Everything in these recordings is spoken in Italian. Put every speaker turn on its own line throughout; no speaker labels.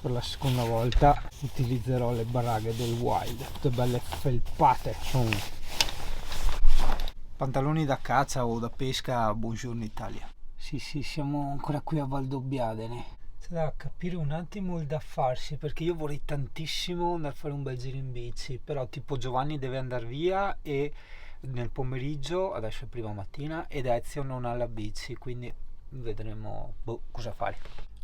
per la seconda volta utilizzerò le braghe del Wild, tutte belle felpate, sono pantaloni da caccia o da pesca. Buongiorno Italia. Sì, siamo ancora qui a Valdobbiadene. C'è da capire un attimo il da farsi, perché io vorrei tantissimo andare a fare un bel giro in bici, però tipo Giovanni deve andare via e nel pomeriggio, adesso è prima mattina, ed Ezio non ha la bici, quindi vedremo cosa fare.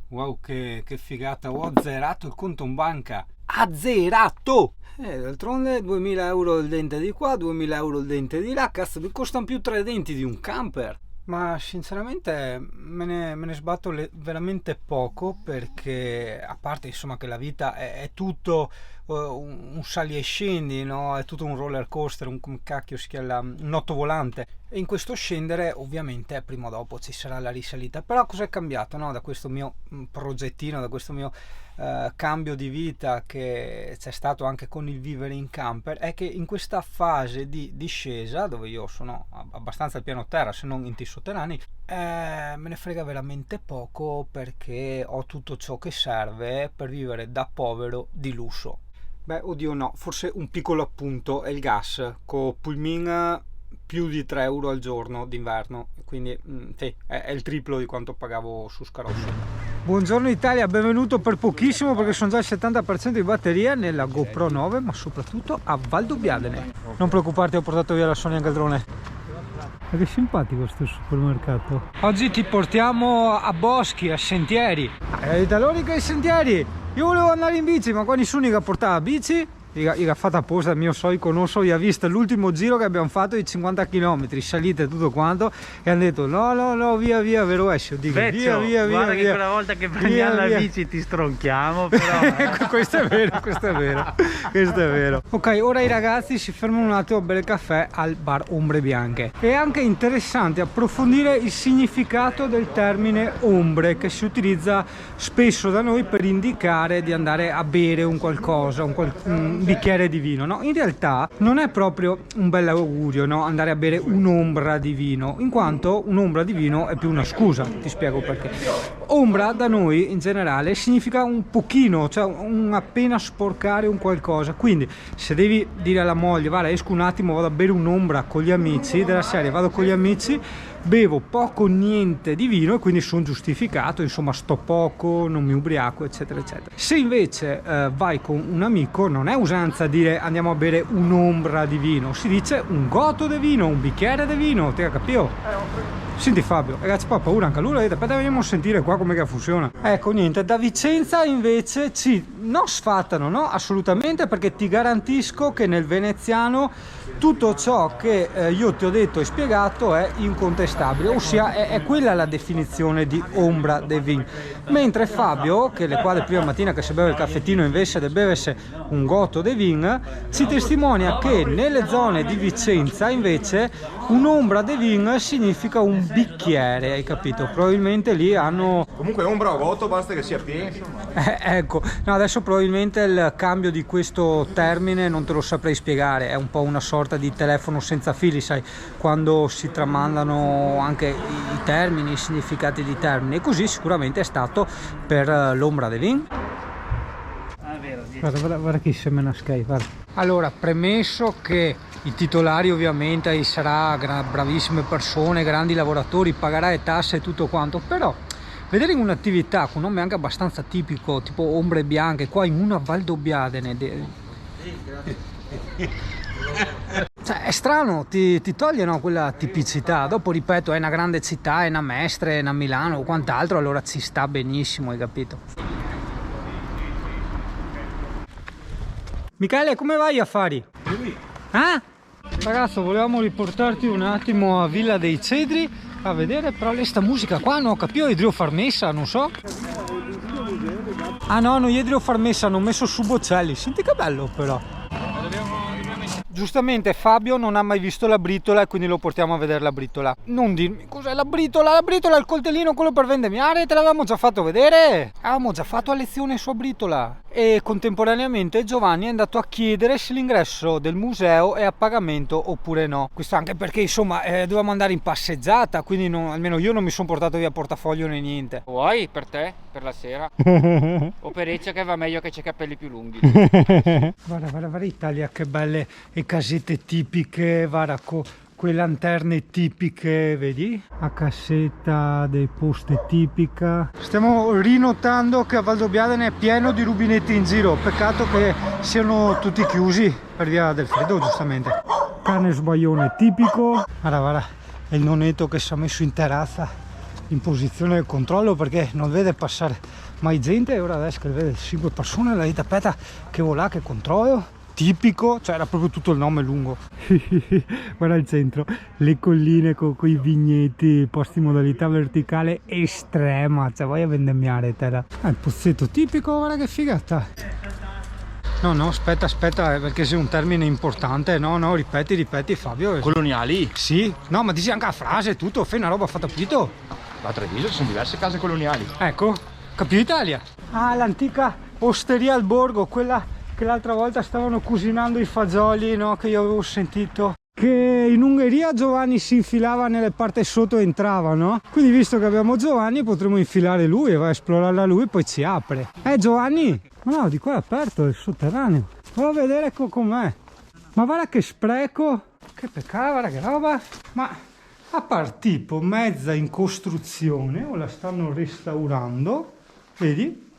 Wow, che figata, ho azzerato il conto in banca. Azzerato! D'altronde 2000 euro il dente di qua, 2000 euro il dente di là, cazzo, mi costano più 3 denti di un camper. Ma sinceramente me ne sbatto veramente poco, perché a parte insomma che la vita è tutto un sali e scendi, no? È tutto un roller coaster, come cacchio si chiama, un ottovolante, e in questo scendere ovviamente prima o dopo ci sarà la risalita. Però cosa è cambiato, no? Da questo mio progettino, da questo mio cambio di vita che c'è stato anche con il vivere in camper, è che in questa fase di discesa, dove io sono abbastanza al piano terra se non in sotterranei, me ne frega veramente poco, perché ho tutto ciò che serve per vivere da povero di lusso. Beh, oddio no, forse un piccolo appunto è il gas, con Pulmin più di 3 euro al giorno d'inverno, quindi sì, è il triplo di quanto pagavo su Scarosso. Buongiorno Italia, benvenuto per pochissimo, perché sono già il 70% di batteria nella GoPro 9, ma soprattutto a Valdobbiadene. Non preoccuparti, ho portato via la Sony anche il drone. Ma che simpatico sto supermercato. Oggi ti portiamo a boschi, a sentieri. I taloni che i sentieri. Io volevo andare in bici, ma qua nessuno che portava bici. Io ho fatto apposta il mio solito conosco, io ho visto l'ultimo giro che abbiamo fatto di 50 km, salite tutto quanto, e hanno detto no, via, vero esce. Dico,
Vecchio,
via,
guarda che quella volta che prendiamo la bici ti stronchiamo, però.
Questo è vero. Ok, ora i ragazzi si fermano un attimo a bere il caffè al bar Ombre Bianche. È anche interessante approfondire il significato del termine ombre, che si utilizza spesso da noi per indicare di andare a bere un qualcosa, un bicchiere di vino, no? In realtà non è proprio un bel augurio, no? Andare a bere un'ombra di vino, in quanto un'ombra di vino è più una scusa. Ti spiego perché. Ombra da noi in generale significa un pochino, cioè un appena sporcare un qualcosa. Quindi se devi dire alla moglie guarda, esco un attimo, vado a bere un'ombra con gli amici, della serie vado con gli amici, bevo poco niente di vino e quindi sono giustificato, insomma sto poco, non mi ubriaco, eccetera eccetera. Se invece vai con un amico, non è usanza dire andiamo a bere un'ombra di vino, si dice un goto di vino, un bicchiere di vino, ti capito? Senti Fabio, ragazzi, fa paura anche lui, aspetta, veniamo a sentire qua come che funziona. Ecco, niente, da Vicenza invece ci non sfattano, no? Assolutamente, perché ti garantisco che nel veneziano tutto ciò che io ti ho detto e spiegato è incontestabile, ossia è quella la definizione di ombra de vin. Mentre Fabio, che le qua prima mattina che si beve il caffettino invece di beversi un goto de vin, ci testimonia che nelle zone di Vicenza invece un'ombra de vin significa un bicchiere, hai capito? Probabilmente lì hanno...
Comunque ombra o goto basta che sia pieno.
Ecco, no, adesso probabilmente il cambio di questo termine non te lo saprei spiegare, è un po' una sorta di telefono senza fili, sai, quando si tramandano anche i termini, i significati di termini, e così sicuramente è stato per l'ombra de vin. Guarda chi semena sky, guarda. Allora, premesso che i titolari ovviamente sarà bravissime persone, grandi lavoratori, pagherà le tasse e tutto quanto, però vedere in un'attività con un nome anche abbastanza tipico, tipo Ombre Bianche, qua in una Valdobbiadene, cioè è strano, ti toglie, no, quella tipicità. Dopo ripeto, è una grande città, è una Mestre, è una Milano o quant'altro, allora ci sta benissimo, hai capito? Michele, come vai affari? Ah? Ragazzo, volevamo riportarti un attimo a Villa dei Cedri a vedere, però lei sta musica qua non ho capito, idrio far messa, non so. Ah no, non idrio far messa, hanno messo su Bocelli, senti che bello però. Giustamente Fabio non ha mai visto la britola e quindi lo portiamo a vedere la britola. Non dirmi cos'è la britola è il coltellino quello per vendemmia, te l'avevamo già fatto vedere. Avevamo già fatto a lezione sua britola. e contemporaneamente Giovanni è andato a chiedere se l'ingresso del museo è a pagamento oppure no. Questo anche perché insomma dovevamo andare in passeggiata, quindi almeno io non mi sono portato via portafoglio né niente.
Vuoi per te, per la sera? O per Ezio che va meglio che c'è i capelli più lunghi?
Guarda Italia, che belle le casette tipiche, guarda quelle lanterne tipiche, vedi? A cassetta dei poste tipica. Stiamo rinotando che a Valdobbiadene è pieno di rubinetti in giro, peccato che siano tutti chiusi per via del freddo, giustamente. Carne sbaglione tipico. Guarda, è il nonetto che si è messo in terrazza in posizione del controllo perché non vede passare mai gente, e ora adesso che vede 5 persone, la tapeta che vola, che controllo. Tipico, cioè era proprio tutto il nome lungo. Guarda il centro, le colline con i vigneti posti in modalità verticale estrema, cioè vai a vendemmiare terra. Il pozzetto tipico, guarda che figata. No, aspetta, perché sei un termine importante. No, ripeti Fabio.
Coloniali?
Sì, no, ma dici anche la frase, tutto, fai una roba fatta pito.
A Treviso ci sono diverse case coloniali.
Ecco, Capio Italia. Ah, l'antica osteria al borgo, quella che l'altra volta stavano cucinando i fagioli, no? Che io avevo sentito che in Ungheria Giovanni si infilava nelle parti sotto e entrava, no? Quindi visto che abbiamo Giovanni potremo infilare lui e va a esplorarla lui e poi ci apre. Giovanni? Ma no, di qua è aperto, è il sotterraneo. Vado a vedere com'è. Ma guarda che spreco, che peccato, guarda che roba. Ma a parte tipo mezza in costruzione o la stanno restaurando, vedi?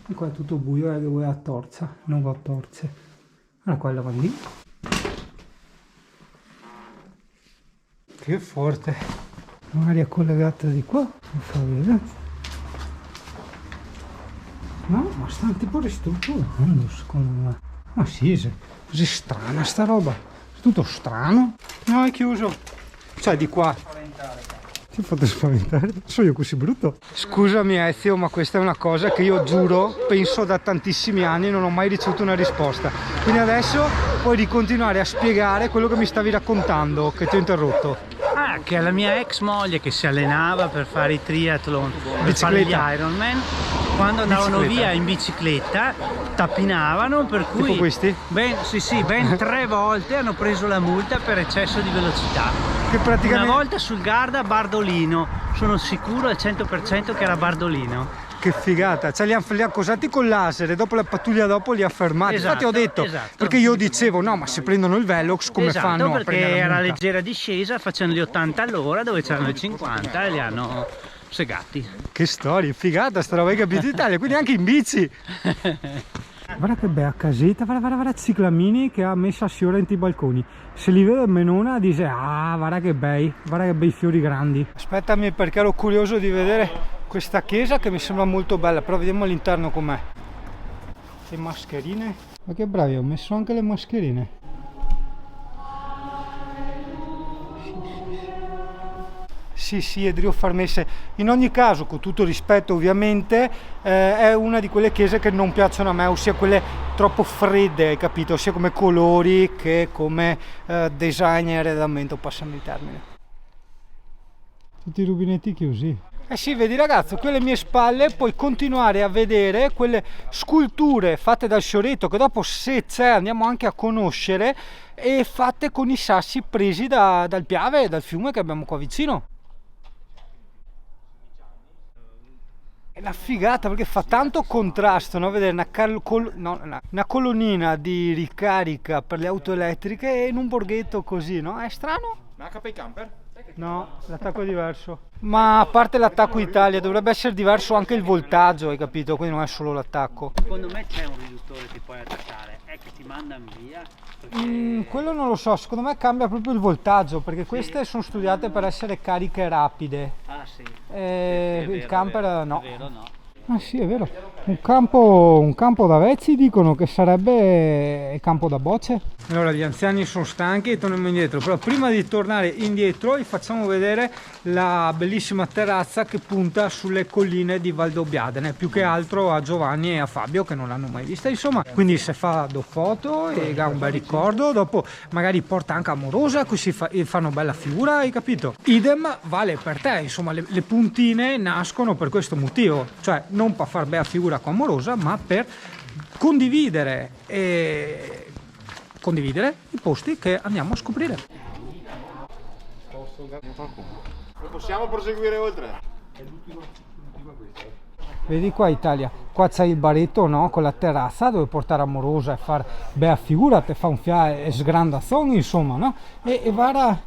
E qua è tutto buio, che vuoi a torcia, non va a torce. Guarda quella va lì. Che forte. Magari è collegata di qua, mi fa vedere. No, ma stanno tipo ristrutturando secondo me. Ma sì, così strana sta roba. È tutto strano. No, è chiuso. Cioè di qua. Ti ho fatto spaventare? Sono io così brutto? Scusami Ezio, ma questa è una cosa che io giuro, penso da tantissimi anni, non ho mai ricevuto una risposta. Quindi adesso puoi ricontinuare a spiegare quello che mi stavi raccontando, che ti ho interrotto.
Ah, che è la mia ex moglie che si allenava per fare i triathlon, per fare gli Ironman. Quando andavano via in bicicletta tappinavano, per cui
tipo questi?
Ben 3 volte hanno preso la multa per eccesso di velocità.
Che praticamente...
Una volta sul Garda Bardolino, sono sicuro al 100% che era Bardolino.
Che figata, cioè li ha accosati con laser e dopo la pattuglia dopo li ha fermati.
Esatto,
infatti ho detto, perché io dicevo no, ma se prendono il Velox come fanno a
perché
prendere la
era
multa?
leggera discesa, facendo gli 80 all'ora dove c'erano i 50 e li hanno segati.
Che storia, figata sta roba, hai capito Italia, quindi anche in bici. Guarda che bella casetta, guarda ciclamini che ha messo a fiorenti i balconi. Se li vede menona dice, ah guarda che bei fiori grandi. Aspettami perché ero curioso di vedere questa chiesa che mi sembra molto bella, però vediamo all'interno com'è. Le mascherine, ma che bravi, ho messo anche le mascherine. Sì, Edrio Farnese. In ogni caso, con tutto rispetto ovviamente, è una di quelle chiese che non piacciono a me, ossia quelle troppo fredde, hai capito? Sia come colori che come design e arredamento, passami il termine. Tutti i rubinetti chiusi. Sì, vedi ragazzo, qui alle mie spalle puoi continuare a vedere quelle sculture fatte dal Scioretto che dopo, se c'è, andiamo anche a conoscere, e fatte con i sassi presi dal Piave, dal fiume che abbiamo qua vicino. È una figata perché fa tanto contrasto, no? Vedere una colonnina di ricarica per le auto elettriche in un borghetto così, no? È strano?
Ma HP camper?
No, l'attacco è diverso. Ma a parte l'attacco Italia, dovrebbe essere diverso anche il voltaggio, hai capito? Quindi non è solo l'attacco.
Secondo me c'è un riduttore che puoi attaccare, è che ti mandano via. Perché...
quello non lo so, secondo me cambia proprio il voltaggio, perché queste sono studiate per essere cariche rapide.
Ah sì.
Il camper no.
È vero, no.
Ah sì, è vero. Un campo da vezzi dicono che sarebbe il campo da bocce. Allora gli anziani sono stanchi e torniamo indietro, però prima di tornare indietro vi facciamo vedere la bellissima terrazza che punta sulle colline di Valdobbiadene, più che altro a Giovanni e a Fabio che non l'hanno mai vista, insomma, quindi se fa do foto e ha un bel ricordo, dopo magari porta anche amorosa così fanno bella figura, hai capito? Idem vale per te, insomma, le puntine nascono per questo motivo, cioè non per far bella figura con amorosa, ma per condividere i posti che andiamo a scoprire.
Possiamo proseguire oltre?
Vedi qua Italia, qua c'è il baretto, no? Con la terrazza dove portare amorosa e far bella figura, te fa un fiare e sgrandazione, insomma, no? E guarda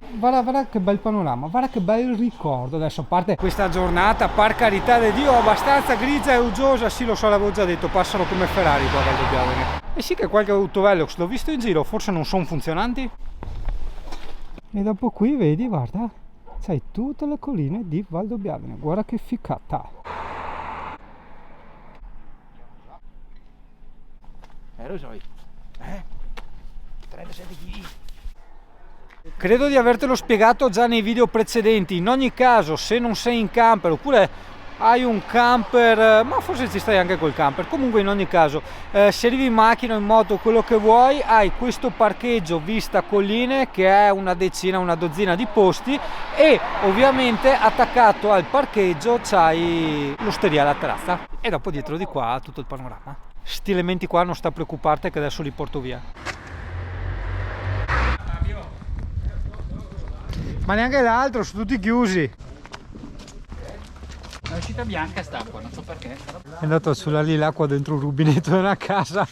che bel panorama, guarda che bel ricordo. Adesso a parte questa giornata, per carità di Dio, abbastanza grigia e uggiosa, sì lo so, l'avevo già detto, passano come Ferrari qua a Valdobbiadene. E sì che qualche autovelox l'ho visto in giro, forse non sono funzionanti. E dopo qui vedi, guarda, c'hai tutte le colline di Valdobbiadene, guarda che ficata.
Lo so. 37 kg.
Credo di avertelo spiegato già nei video precedenti. In ogni caso, se non sei in camper oppure hai un camper, ma forse ci stai anche col camper, comunque in ogni caso se arrivi in macchina o in moto, quello che vuoi, hai questo parcheggio vista colline che è una dozzina di posti, e ovviamente attaccato al parcheggio c'hai l'osteria alla terrazza e dopo dietro di qua tutto il panorama. Sti elementi qua non sta a preoccuparti che adesso li porto via. Ma neanche l'altro, sono tutti chiusi.
È uscita bianca st'acqua, non so perché.
È andato a sullare l'acqua dentro un rubinetto della casa.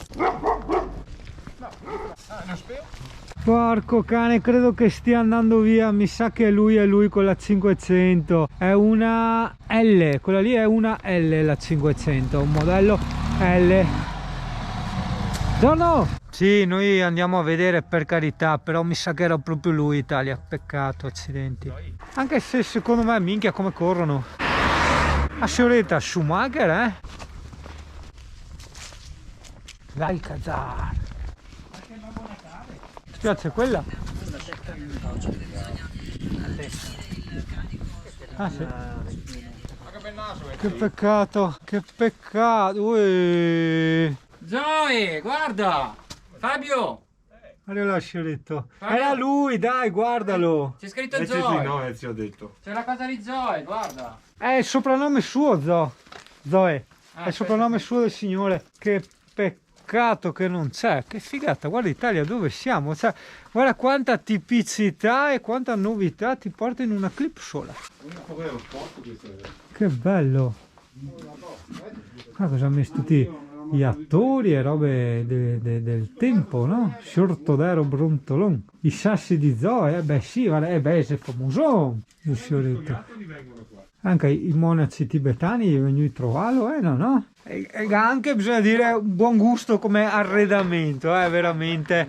Porco cane, credo che stia andando via. Mi sa che è lui con la 500. È una L, quella lì è una L, la 500, un modello L. Buongiorno! Sì, noi andiamo a vedere, per carità, però mi sa che era proprio lui, Italia. Peccato, accidenti. Anche se secondo me, minchia, come corrono. A Scioretta, Schumacher, eh? L'Alcazar. Ti piace quella? Ah sì. Che peccato, che peccato. Ui.
Zoe, guarda! Fabio!
Guarda là, Sciorretto. Era lui, dai, guardalo.
C'è scritto Zoe!
No, ti ho detto.
C'è la casa di Zoe, guarda!
È il soprannome suo, Zoe. È il soprannome suo del signore. Che peccato che non c'è. Che figata, guarda Italia dove siamo. Cioè, guarda quanta tipicità e quanta novità ti porta in una clip sola. Che bello. Guarda cosa hanno messo tutti gli attori e robe del tempo, no? Sciortodero Brontolon. I sassi di Zoe, beh sì, guarda, beh, sei famoso il Sciorretto. Anche i monaci tibetani venuti a trovarlo, no? E anche, bisogna dire, un buon gusto come arredamento, veramente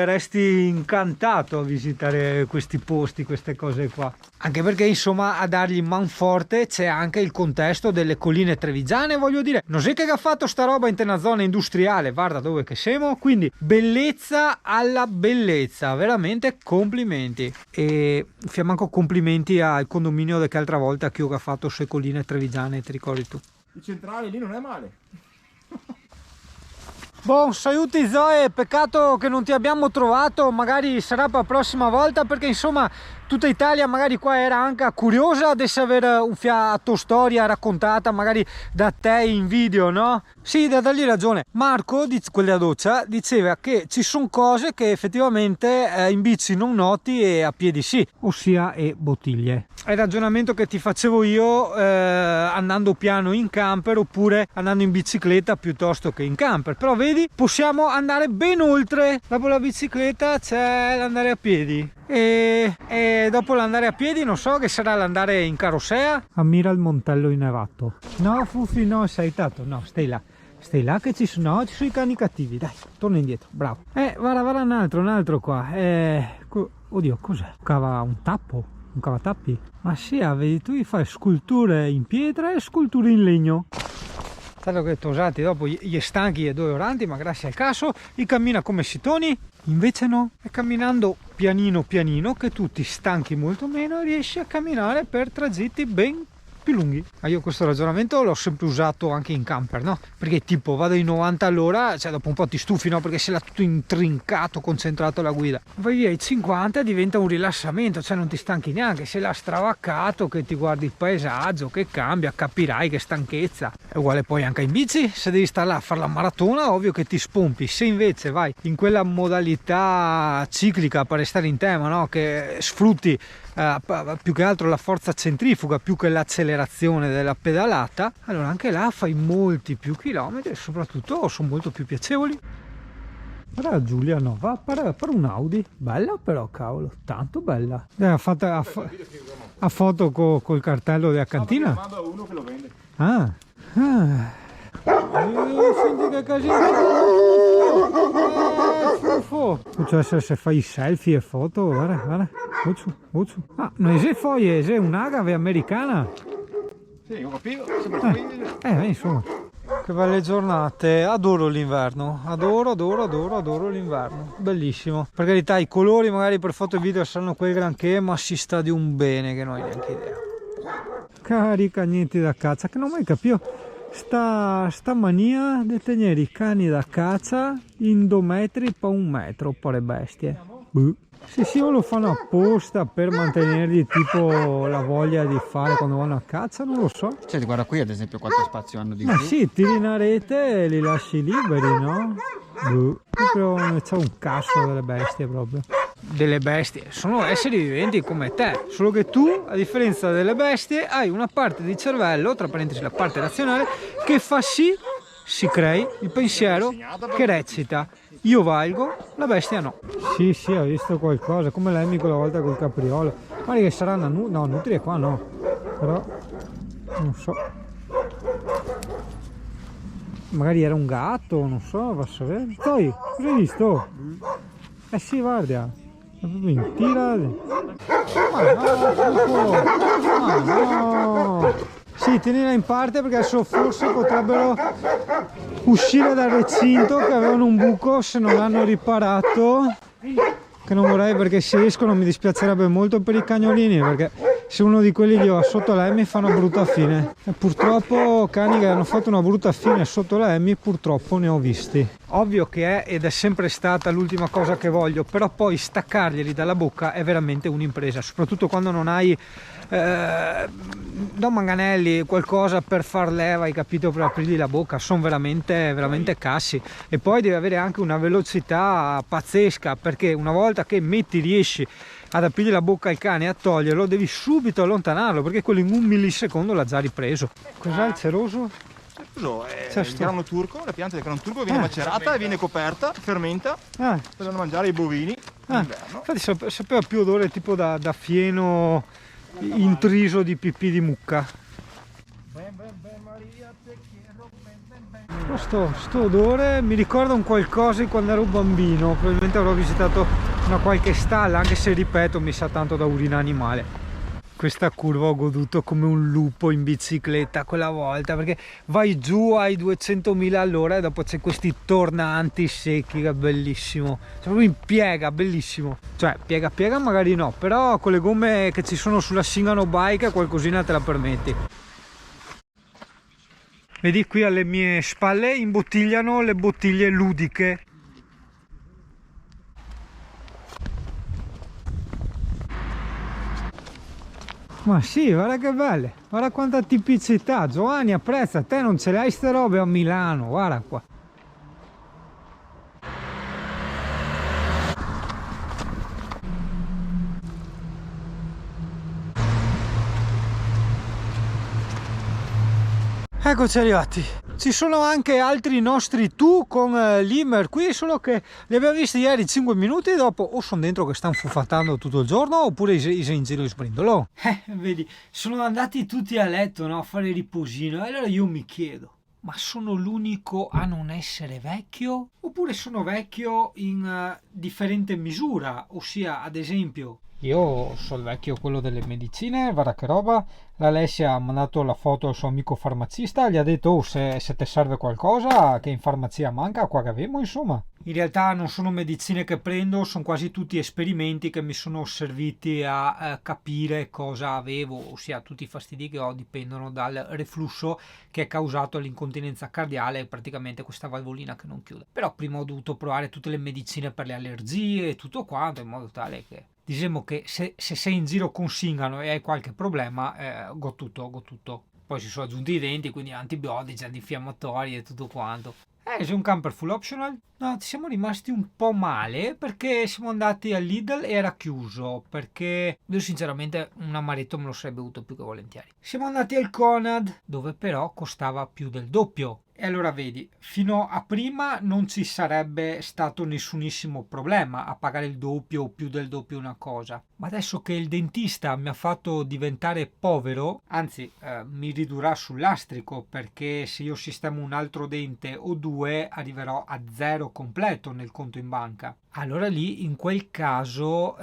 resti incantato a visitare questi posti, queste cose qua. Anche perché, insomma, a dargli manforte c'è anche il contesto delle colline trevigiane, voglio dire. Non sai che ha fatto sta roba in una zona industriale, guarda dove che siamo, quindi bellezza alla bellezza, veramente complimenti. E fiammanco complimenti al condominio che altra volta che ho fatto sulle colline trevigiane, ti ricordi tu?
Il centrale lì non è male.
Buon saluti Zoe, peccato che non ti abbiamo trovato, magari sarà per la prossima volta, perché insomma tutta Italia magari qua era anche curiosa di avere un fiato storia raccontata magari da te in video, no? Sì, da dargli ragione. Marco, di quella doccia, diceva che ci sono cose che effettivamente in bici non noti e a piedi sì, ossia bottiglie. È il ragionamento che ti facevo io andando piano in camper oppure andando in bicicletta piuttosto che in camper, però vedi, possiamo andare ben oltre. Dopo la bicicletta c'è l'andare a piedi e dopo l'andare a piedi non so che sarà l'andare in carrozzella. Ammira il Montello innevato. No Fufi, no, sei stato, no, stai là che ci sono i cani cattivi, dai, torna indietro, bravo. Guarda un altro qua, oddio, cos'è? Un cavatappi? Ma sì, vedi, tu fai sculture in pietra e sculture in legno. Tanto che tosati dopo gli stanchi e 2 oranti, ma grazie al caso, e cammina come sitoni. Invece no, è camminando pianino pianino che tu ti stanchi molto meno e riesci a camminare per tragitti ben più lunghi. Ma io questo ragionamento l'ho sempre usato anche in camper, no? Perché tipo vado ai 90 all'ora, cioè dopo un po' ti stufi, no? Perché sei là tutto intrincato, concentrato alla guida. Vai via ai 50 diventa un rilassamento, cioè non ti stanchi neanche, sei là stravaccato che ti guardi il paesaggio che cambia, capirai che stanchezza. È uguale poi anche in bici, se devi stare là a fare la maratona, ovvio che ti spompi. Se invece vai in quella modalità ciclica per restare in tema, no? Che sfrutti più che altro la forza centrifuga più che l'accelerazione della pedalata, allora anche là fai molti più chilometri e soprattutto sono molto più piacevoli. Guarda Giulia, no, va per un Audi, bella però, cavolo, tanto bella. Ha fatto a foto col cartello della cantina.
Mando a uno che lo vende.
Senti che casino. Cioè se fai selfie e foto, guarda. Ah, non è foglie, è un'agave americana.
Sì, io capivo, sempre
Insomma. Che belle giornate, adoro l'inverno, adoro l'inverno, bellissimo. Per carità i colori magari per foto e video saranno quei granché, ma si sta di un bene che non hai neanche idea. Cari cagnetti da caccia, che non ho mai capito sta mania di tenere i cani da caccia in 2 metri per 1 metro per le bestie. Sì, o lo fanno apposta per mantenergli tipo la voglia di fare quando vanno a caccia, non lo so.
Cioè, guarda qui ad esempio quanto spazio hanno di
Ma
più.
sì, tiri una rete e li lasci liberi, no? Proprio c'è un cazzo delle bestie proprio. Delle bestie, sono esseri viventi come te, solo che tu, a differenza delle bestie, hai una parte di cervello, tra parentesi la parte razionale, che fa sì, si crei il pensiero che recita: io valgo, la bestia no. Sì, ho visto qualcosa, come Lemmy quella volta col capriolo. Magari che sarà una no, nutria qua no, però non so. Magari era un gatto, non so, va a sapere. Poi, cosa hai visto? Sì, guarda, è proprio in tira. Ma no! Sì, tenila in parte perché adesso forse potrebbero uscire dal recinto che avevano un buco se non l'hanno riparato. Che non vorrei, perché se escono mi dispiacerebbe molto per i cagnolini, perché se uno di quelli li ho sotto l'Emmy fa una brutta fine. E purtroppo cani che hanno fatto una brutta fine sotto l'Emmy purtroppo ne ho visti. Ovvio che è ed è sempre stata l'ultima cosa che voglio, però poi staccarglieli dalla bocca è veramente un'impresa, soprattutto quando non hai manganelli, qualcosa per far leva, hai capito, per aprirgli la bocca. Sono veramente cassi, e poi devi avere anche una velocità pazzesca, perché una volta che riesci ad aprirgli la bocca al cane e a toglierlo, devi subito allontanarlo, perché quello in 1 millisecondo l'ha già ripreso. Cos'è il ceroso?
No, è il grano turco, la pianta del grano turco viene macerata e viene coperta, fermenta, per mangiare i bovini d'inverno.
Infatti sapeva più odore tipo da fieno intriso di pipì di mucca. Sto odore mi ricorda un qualcosa di quando ero bambino, probabilmente avrò visitato una qualche stalla, anche se ripeto mi sa tanto da urina animale. Questa curva ho goduto come un lupo in bicicletta quella volta, perché vai giù ai 200.000 all'ora e dopo c'è questi tornanti secchi, che è bellissimo, cioè proprio in piega, bellissimo, cioè piega magari no, però con le gomme che ci sono sulla Shingano Bike qualcosina te la permetti. Vedi qui alle mie spalle imbottigliano le bottiglie ludiche. Ma sì, guarda che belle, guarda quanta tipicità. Giovanni, apprezza, te non ce l'hai ste robe a Milano, guarda qua. Eccoci arrivati. Ci sono anche altri nostri tu con Limer qui, solo che li abbiamo visti ieri 5 minuti e dopo o sono dentro che stanno fufatando tutto il giorno oppure sei in giro di sbrindolo. Vedi, sono andati tutti a letto, no, a fare riposino, e allora io mi chiedo: ma sono l'unico a non essere vecchio? Oppure sono vecchio in differente misura? Ossia, ad esempio, Io sono il vecchio quello delle medicine, guarda che roba. L'Alessia ha mandato la foto al suo amico farmacista, gli ha detto oh, se ti serve qualcosa che in farmacia manca, qua che avevo insomma. In realtà non sono medicine che prendo, sono quasi tutti esperimenti che mi sono serviti a capire cosa avevo, ossia tutti i fastidi che ho dipendono dal reflusso che è causato all'incontinenza cardiale e praticamente questa valvolina che non chiude. Però prima ho dovuto provare tutte le medicine per le allergie e tutto quanto, in modo tale che diciamo che se sei in giro con Singano e hai qualche problema, go tutto. Poi si sono aggiunti i denti, quindi antibiotici, antinfiammatori e tutto quanto. Sei un camper full optional? No, ci siamo rimasti un po' male perché siamo andati al Lidl e era chiuso, perché io sinceramente un amaretto me lo sarei bevuto più che volentieri. Siamo andati al Conad, dove però costava più del doppio. E allora vedi, fino a prima non ci sarebbe stato nessunissimo problema a pagare il doppio o più del doppio una cosa. Ma adesso che il dentista mi ha fatto diventare povero, anzi mi ridurrà sul lastrico, perché se io sistemo un altro dente o due arriverò a zero completo nel conto in banca. Allora lì in quel caso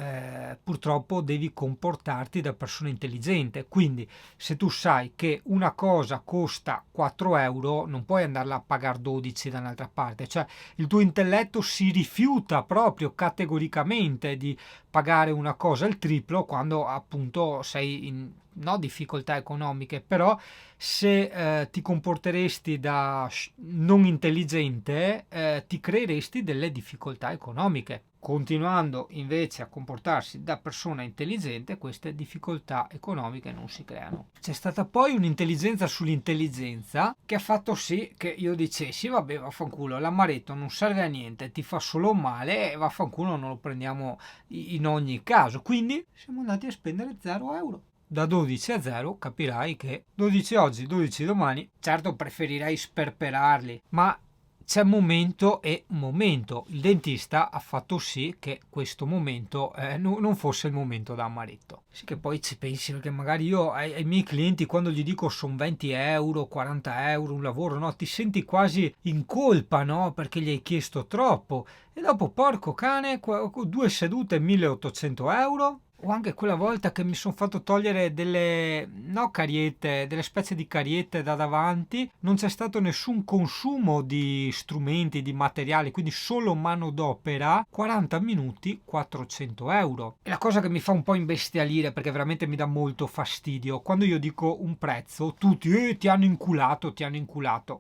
purtroppo devi comportarti da persona intelligente, quindi se tu sai che una cosa costa 4 euro non puoi andarla a pagare 12 da un'altra parte, cioè il tuo intelletto si rifiuta proprio categoricamente di pagare una cosa il triplo quando appunto sei in difficoltà economiche, però se ti comporteresti da non intelligente ti creeresti delle difficoltà economiche. Continuando invece a comportarsi da persona intelligente, queste difficoltà economiche non si creano. C'è stata poi un'intelligenza sull'intelligenza che ha fatto sì che io dicessi vabbè vaffanculo, l'amaretto non serve a niente, ti fa solo male e vaffanculo non lo prendiamo in ogni caso. Quindi siamo andati a spendere 0 euro. Da 12 a 0 capirai che 12 oggi, 12 domani, certo preferirei sperperarli, ma c'è momento e momento. Il dentista ha fatto sì che questo momento non fosse il momento da amaretto. Sì che poi ci pensi, perché magari io ai miei clienti quando gli dico sono 20 euro, 40 euro un lavoro, no, ti senti quasi in colpa, no, perché gli hai chiesto troppo. E dopo porco cane, 2 sedute 1800 euro. O anche quella volta che mi sono fatto togliere delle cariette, delle specie di cariette da davanti, non c'è stato nessun consumo di strumenti, di materiali, quindi solo manodopera, 40 minuti, 400 euro. E la cosa che mi fa un po' imbestialire, perché veramente mi dà molto fastidio, quando io dico un prezzo, tutti ti hanno inculato,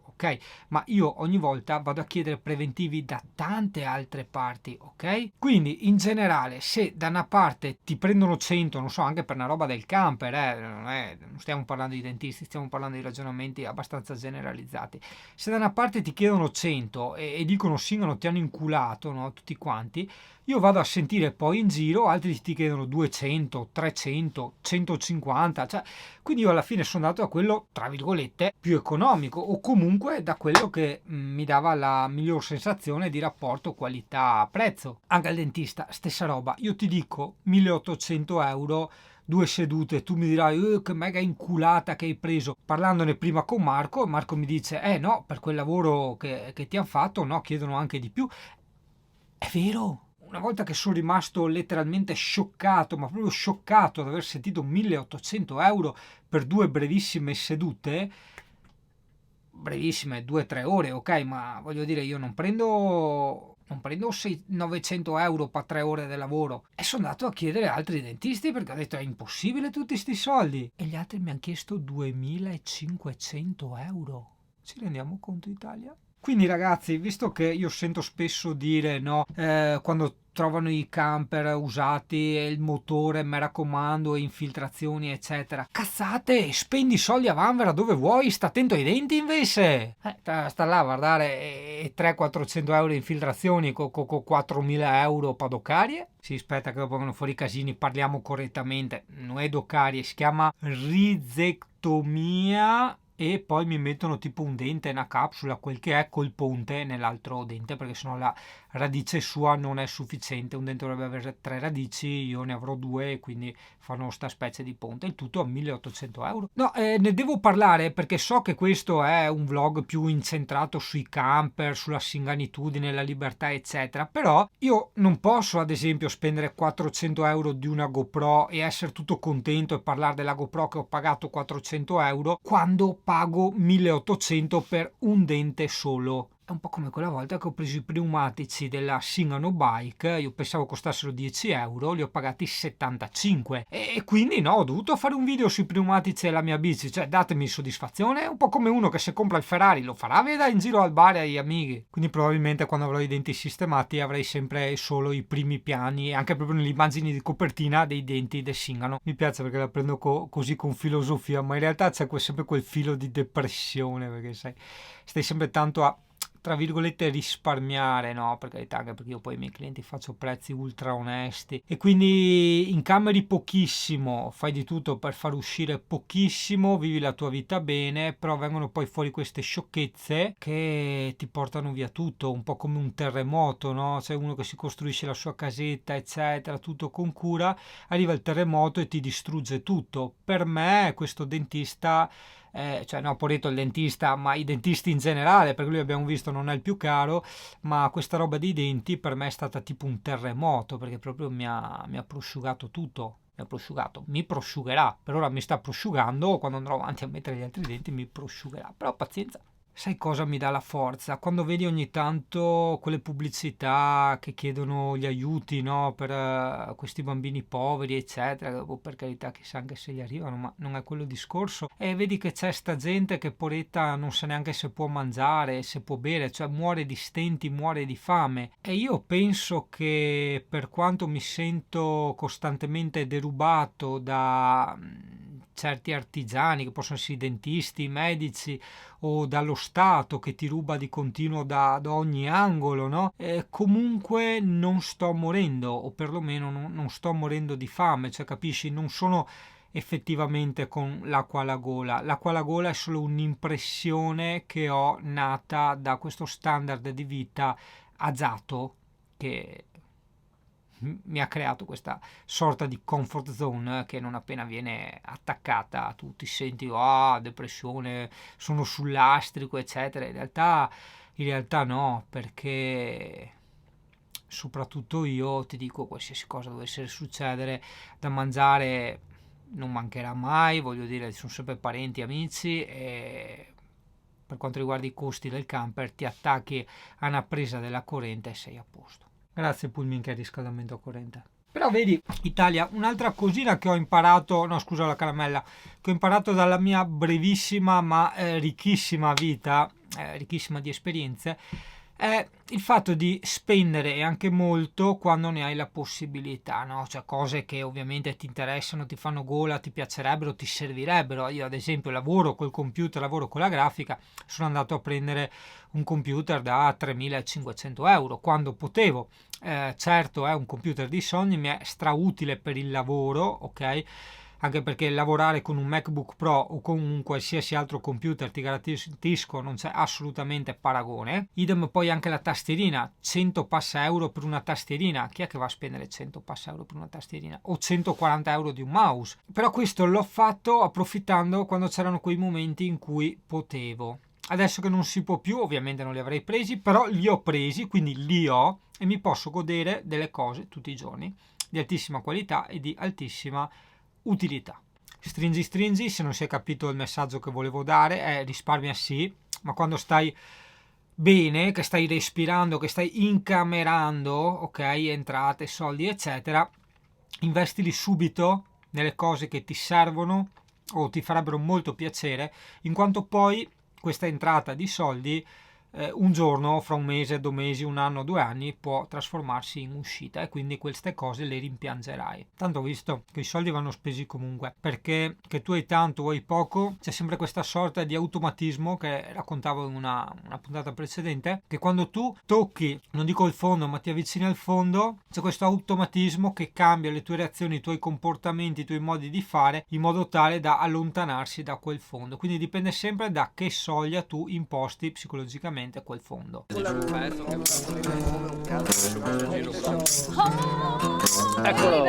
ok? Ma io ogni volta vado a chiedere preventivi da tante altre parti, ok? Quindi in generale, se da una parte ti prendono 100, non so, anche per una roba del camper, non stiamo parlando di dentisti, stiamo parlando di ragionamenti abbastanza generalizzati. Se da una parte ti chiedono 100 e dicono Singano ti hanno inculato, no, tutti quanti, io vado a sentire poi in giro, altri ti chiedono 200, 300, 150, cioè, quindi io alla fine sono andato a quello, tra virgolette, più economico, o comunque da quello che mi dava la miglior sensazione di rapporto qualità-prezzo. Anche al dentista, stessa roba, io ti dico 1800 euro, 2 sedute, tu mi dirai che mega inculata che hai preso. Parlandone prima con Marco mi dice no, per quel lavoro che ti hanno fatto, no, chiedono anche di più. È vero. Una volta che sono rimasto letteralmente scioccato, ma proprio scioccato ad aver sentito 1800 euro per 2 brevissime sedute, brevissime 2-3 ore, ok, ma voglio dire, io non prendo 900 euro per 3 ore di lavoro, e sono andato a chiedere a altri dentisti perché ho detto è impossibile tutti sti soldi, e gli altri mi hanno chiesto 2500 euro. Ci rendiamo conto, Italia? Quindi ragazzi, visto che io sento spesso dire no, quando trovano i camper usati e il motore, mi raccomando, infiltrazioni eccetera, cazzate, spendi soldi a vanvera dove vuoi, sta attento ai denti invece. Sta là a guardare 300-400 euro di infiltrazioni con 4.000 euro padocarie. Si aspetta che dopo vengono fuori i casini, parliamo correttamente, non è docarie, si chiama rizectomia e poi mi mettono tipo un dente, una capsula, quel che è, col ponte nell'altro dente, perché sennò la radice sua non è sufficiente. Un dente dovrebbe avere 3 radici, io ne avrò 2 e quindi fanno sta specie di ponte, il tutto a 1.800 euro. No, ne devo parlare perché so che questo è un vlog più incentrato sui camper, sulla singanitudine, la libertà eccetera, però io non posso ad esempio spendere 400 euro di una GoPro e essere tutto contento e parlare della GoPro che ho pagato 400 euro quando pago 1.800 per un dente solo. È un po' come quella volta che ho preso i pneumatici della Shingano Bike, io pensavo costassero 10 euro, li ho pagati 75 e quindi no, ho dovuto fare un video sui pneumatici della mia bici, cioè datemi soddisfazione. È un po' come uno che se compra il Ferrari lo farà vedere in giro al bar agli amici, quindi probabilmente quando avrò i denti sistemati avrei sempre solo i primi piani e anche proprio nelle immagini di copertina dei denti del Shingano. Mi piace perché la prendo così con filosofia, ma in realtà c'è sempre quel filo di depressione, perché stai sempre tanto a, tra virgolette, risparmiare, no? Per carità, anche perché io poi ai miei clienti faccio prezzi ultra onesti e quindi incameri pochissimo, fai di tutto per far uscire pochissimo, vivi la tua vita bene, però vengono poi fuori queste sciocchezze che ti portano via tutto, un po' come un terremoto, no? C'è uno che si costruisce la sua casetta eccetera, tutto con cura, arriva il terremoto e ti distrugge tutto. Per me questo dentista, cioè no, Poretto il dentista, ma i dentisti in generale, perché lui abbiamo visto non è il più caro, ma questa roba dei denti per me è stata tipo un terremoto, perché proprio mi ha prosciugato tutto. Mi prosciugherà, per ora mi sta prosciugando, quando andrò avanti a mettere gli altri denti mi prosciugherà, però pazienza. Sai cosa mi dà la forza? Quando vedi ogni tanto quelle pubblicità che chiedono gli aiuti, no, per questi bambini poveri, eccetera, per carità chissà anche se gli arrivano, ma non è quello il discorso, e vedi che c'è sta gente che poretta non sa neanche se può mangiare, se può bere, cioè muore di stenti, muore di fame, e io penso che per quanto mi sento costantemente derubato da certi artigiani che possono essere i dentisti, i medici o dallo Stato che ti ruba di continuo da ogni angolo, no? Comunque non sto morendo, o perlomeno non sto morendo di fame, cioè capisci, non sono effettivamente con l'acqua alla gola. L'acqua alla gola è solo un'impressione che ho nata da questo standard di vita agiato che mi ha creato questa sorta di comfort zone che non appena viene attaccata tu ti senti depressione, sono sul lastrico eccetera. In realtà no, perché soprattutto io ti dico, qualsiasi cosa dovesse succedere, da mangiare non mancherà mai, voglio dire, ci sono sempre parenti, amici, e per quanto riguarda i costi del camper ti attacchi a una presa della corrente e sei a posto. Grazie Pulmin che è riscaldamento a corrente. Però vedi, Italia, un'altra cosina che ho imparato, no scusa la caramella, che ho imparato dalla mia brevissima ma ricchissima vita, ricchissima di esperienze, è il fatto di spendere anche molto quando ne hai la possibilità, no? Cioè cose che ovviamente ti interessano, ti fanno gola, ti piacerebbero, ti servirebbero. Io ad esempio lavoro col computer, lavoro con la grafica, sono andato a prendere un computer da 3.500 euro quando potevo. Certo è un computer di sogni, mi è strautile per il lavoro, ok? Anche perché lavorare con un MacBook Pro o con un qualsiasi altro computer, ti garantisco, non c'è assolutamente paragone. Idem poi anche la tastierina, 100 passa euro per una tastierina. Chi è che va a spendere 100 passa euro per una tastierina? O 140 euro di un mouse? Però questo l'ho fatto approfittando quando c'erano quei momenti in cui potevo. Adesso che non si può più, ovviamente non li avrei presi, però li ho presi, quindi li ho e mi posso godere delle cose tutti i giorni di altissima qualità e di altissima utilità. Stringi, se non si è capito il messaggio che volevo dare, è risparmia sì, ma quando stai bene, che stai respirando, che stai incamerando, ok, entrate, soldi, eccetera, investili subito nelle cose che ti servono o ti farebbero molto piacere, in quanto poi questa entrata di soldi un giorno, fra un mese, 2 mesi, un anno, 2 anni può trasformarsi in uscita, e quindi queste cose le rimpiangerai. Tanto visto che i soldi vanno spesi comunque, perché che tu hai tanto o hai poco, c'è sempre questa sorta di automatismo che raccontavo in una puntata precedente, che quando tu tocchi, non dico il fondo, ma ti avvicini al fondo, c'è questo automatismo che cambia le tue reazioni, i tuoi comportamenti, i tuoi modi di fare, in modo tale da allontanarsi da quel fondo. Quindi dipende sempre da che soglia tu imposti psicologicamente a quel fondo.
Eccolo.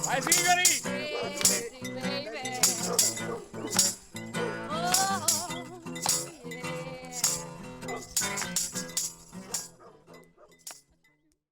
Vai Figari!